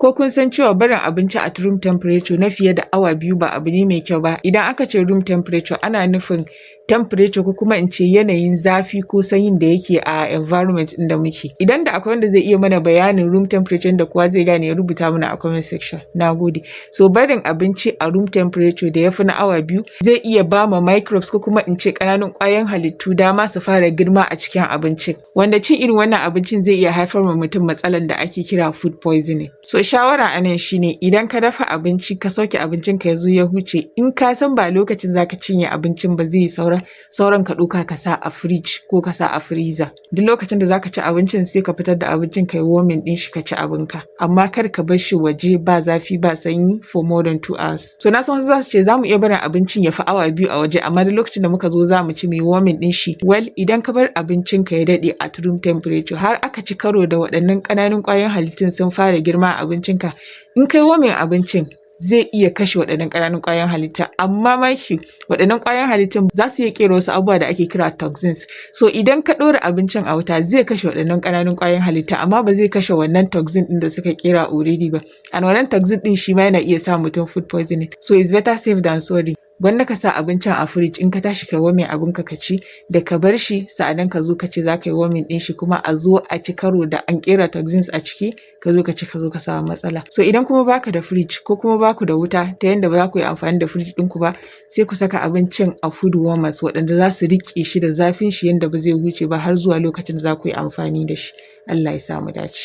Ko kun san cewa barin abinci at room temperature na fiye da awa 2 ba abu ne mai kyau ba? Idan aka ce room temperature ana nufin temperature ko kuma in ce yanayin zafi ko sanyin da yake a environment ɗin da muke. Idan da akwai wanda zai iya mana bayanin room temperature da kowa zai gane ya rubuta mana a comment section. Na gode. So barin abinci a room temperature da ya fi na awa 2 zai iya ba ma microbes ko kuma in ce ƙananun ƙwayoyin halittu dama su fara girma a cikin abincin. Wanda cin irin wannan abincin zai iya haifar ma mutum matsalar da ake kira food poisoning. So shawara a nan shine idan ka dafa abinci ka sauke abincin ka ya zo ya huce, in ka san ba lokacin zaka cinye abincin ba zai yi sauran ka ɗauka ka sa a fridge ko ka sa a freezer. Duk lokacin da zaka ci abincin sai ka fitar da abincin ka yi warming ɗin shi ka ci abinka. Amma kar ka bar shi waje ba zafi ba sanyi for more than 2 hours. So na san wasu za su ce za mu iya barin abincin ya fi awa 2 a waje amma duk lokacin da muka zo za mu ci mai warming ɗin shi. Well, idan ka bar abincin ka ya daɗe at room temperature har aka ci karo da waɗannan ƙananun ƙwayoyin halittun sun fara girma a abincinka, in kai warming abincin zai iya kashe waɗannan ƙananun ƙwayoyin halitta, amma maki waɗannan ƙwayoyin halittun za su iya ƙera wasu abubuwa da ake kira toxins. So idan ka ɗora abincin a wuta zai kashe waɗannan ƙananun ƙwayoyin halitta amma ba zai kashe wannan toxin ɗin da suka ƙera already ba. And wannan toxin ɗin shi ma yana iya sa mutum food poisoning. So it's better safe than sorry. Gwanda ka sa abincin a fridge in ka tashi kai warming abinka ka ci da ka bar shi sa'anan ka zo ka ce za ka yi warming ɗin shi kuma a zo a ci karo da an ƙera toxins a ciki ka zo ka ci ka zo ka samu matsala. So idan kuma baka da fridge ko kuma baku da wuta ta yanda ba za ku yi amfani da fridge ɗinku ba sai ku saka abincin a food warmers waɗanda za su riƙe shi da zafin shi yanda ba zai huce ba har zuwa lokacin da za ku yi amfani da shi. Allah ya sa mu dace.